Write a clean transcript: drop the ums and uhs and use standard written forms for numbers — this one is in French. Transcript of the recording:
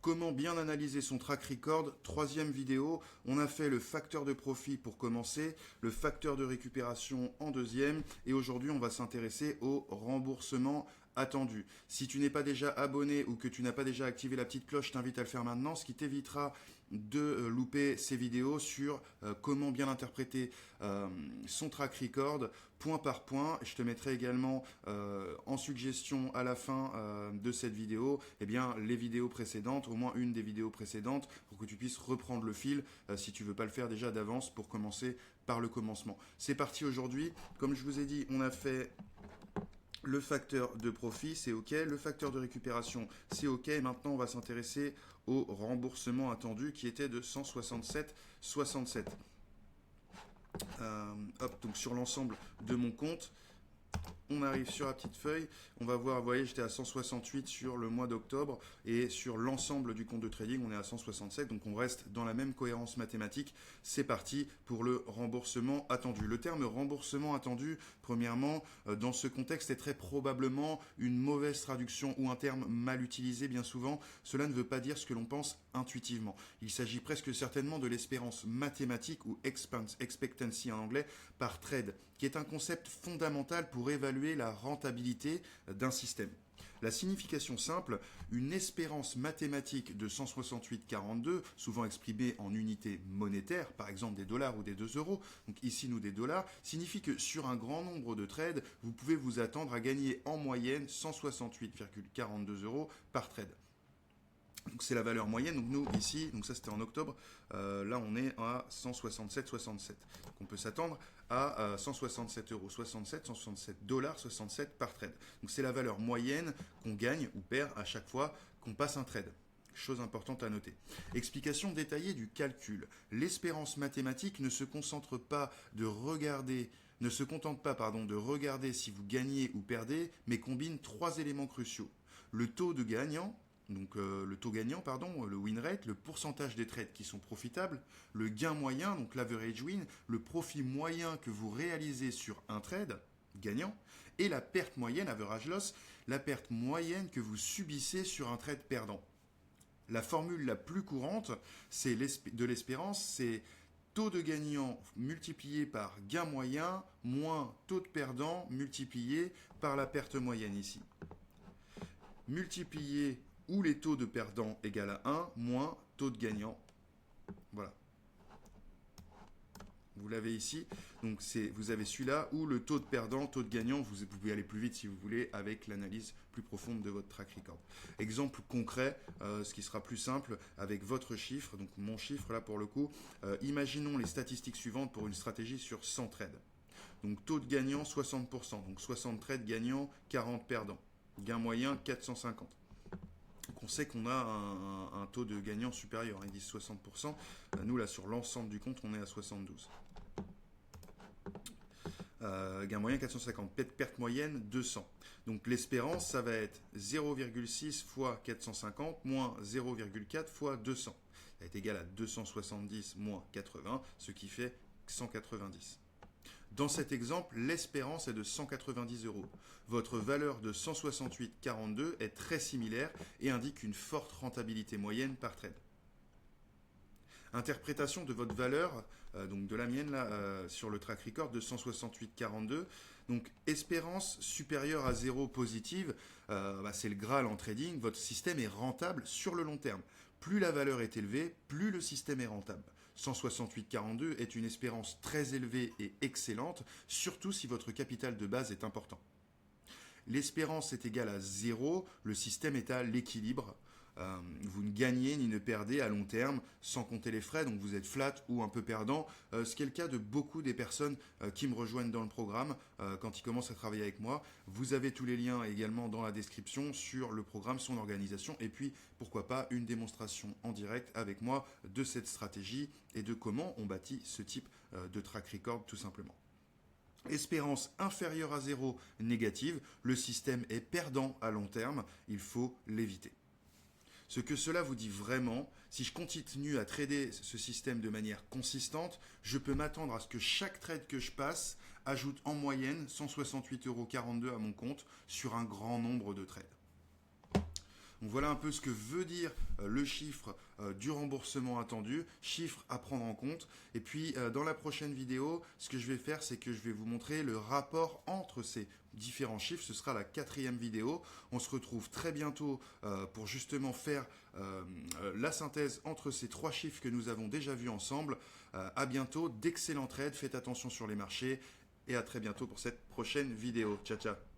Comment bien analyser son track record, troisième vidéo. On a fait le facteur de profit pour commencer, le facteur de récupération en deuxième, et aujourd'hui on va s'intéresser au remboursement attendu. Si tu n'es pas déjà abonné ou que tu n'as pas déjà activé la petite cloche, je t'invite à le faire maintenant, ce qui t'évitera de louper ces vidéos sur comment bien interpréter son track record point par point. Je te mettrai également en suggestion à la fin de cette vidéo les vidéos précédentes, au moins une des vidéos précédentes, pour que tu puisses reprendre le fil si tu veux pas le faire déjà d'avance pour commencer par le commencement. C'est parti aujourd'hui. Comme je vous ai dit, on a fait le facteur de profit, c'est OK. Le facteur de récupération, c'est OK. Et maintenant, on va s'intéresser au remboursement attendu qui était de 167,67. Donc sur l'ensemble de mon compte, on arrive sur la petite feuille, on va voir, vous voyez, j'étais à 168 sur le mois d'octobre et sur l'ensemble du compte de trading, on est à 167, donc on reste dans la même cohérence mathématique. C'est parti pour le remboursement attendu. Le terme remboursement attendu, premièrement, dans ce contexte est très probablement une mauvaise traduction ou un terme mal utilisé bien souvent. Cela ne veut pas dire ce que l'on pense intuitivement. Il s'agit presque certainement de l'espérance mathématique ou expectancy en anglais par trade, qui est un concept fondamental pour évaluer la rentabilité d'un système. La signification simple, une espérance mathématique de 168,42, souvent exprimée en unités monétaires, par exemple des dollars ou des 2 euros, donc ici nous des dollars, signifie que sur un grand nombre de trades, vous pouvez vous attendre à gagner en moyenne 168,42 euros par trade. Donc c'est la valeur moyenne, donc nous ici, donc ça c'était en octobre, là on est à 167,67. Donc on peut s'attendre à 167 euros, 167 dollars 67 par trade. Donc c'est la valeur moyenne qu'on gagne ou perd à chaque fois qu'on passe un trade. Chose importante à noter. Explication détaillée du calcul. L'espérance mathématique ne se concentre pas de regarder ne se contente pas de regarder si vous gagnez ou perdez, mais combine trois éléments cruciaux. Le taux gagnant, le win rate, le pourcentage des trades qui sont profitables, le gain moyen, donc l'average win, le profit moyen que vous réalisez sur un trade gagnant, et la perte moyenne, average loss, la perte moyenne que vous subissez sur un trade perdant. La formule la plus courante de l'espérance, c'est taux de gagnant multiplié par gain moyen moins taux de perdant multiplié par la perte moyenne ici. Multiplié où les taux de perdant égale à 1 moins taux de gagnant. Voilà. Vous l'avez ici. Donc vous avez celui-là où le taux de perdant, taux de gagnant, vous pouvez aller plus vite si vous voulez avec l'analyse plus profonde de votre track record. Exemple concret, ce qui sera plus simple avec votre chiffre, donc mon chiffre là pour le coup. Imaginons les statistiques suivantes pour une stratégie sur 100 trades. Donc taux de gagnant 60%, donc 60 trades gagnants, 40 perdants. Gain moyen 450. Donc on sait qu'on a un taux de gagnant supérieur, ils disent 60%. Nous là sur l'ensemble du compte on est à 72. Gain moyen 450, perte moyenne 200. Donc l'espérance ça va être 0,6 fois 450 moins 0,4 fois 200. Ça va être égal à 270 moins 80, ce qui fait 190. Dans cet exemple, l'espérance est de 190 euros. Votre valeur de 168,42 est très similaire et indique une forte rentabilité moyenne par trade. Interprétation de votre valeur, donc de la mienne là, sur le track record de 168,42. Donc espérance supérieure à 0 positive, c'est le Graal en trading. Votre système est rentable sur le long terme. Plus la valeur est élevée, plus le système est rentable. 168,42 est une espérance très élevée et excellente, surtout si votre capital de base est important. L'espérance est égale à 0, le système est à l'équilibre. Vous ne gagnez ni ne perdez à long terme, sans compter les frais, donc vous êtes flat ou un peu perdant, ce qui est le cas de beaucoup des personnes qui me rejoignent dans le programme quand ils commencent à travailler avec moi. Vous avez tous les liens également dans la description sur le programme, son organisation, et puis pourquoi pas une démonstration en direct avec moi de cette stratégie et de comment on bâtit ce type de track record tout simplement. Espérance inférieure à 0 négative, le système est perdant à long terme, il faut l'éviter. Ce que cela vous dit vraiment, si je continue à trader ce système de manière consistante, je peux m'attendre à ce que chaque trade que je passe ajoute en moyenne 168,42 € à mon compte sur un grand nombre de trades. Donc voilà un peu ce que veut dire le chiffre du remboursement attendu, chiffre à prendre en compte. Et puis dans la prochaine vidéo, ce que je vais faire, c'est que je vais vous montrer le rapport entre ces différents chiffres. Ce sera la 4e vidéo. On se retrouve très bientôt pour justement faire la synthèse entre ces 3 chiffres que nous avons déjà vus ensemble. À bientôt, d'excellents trades, faites attention sur les marchés et à très bientôt pour cette prochaine vidéo. Ciao, ciao.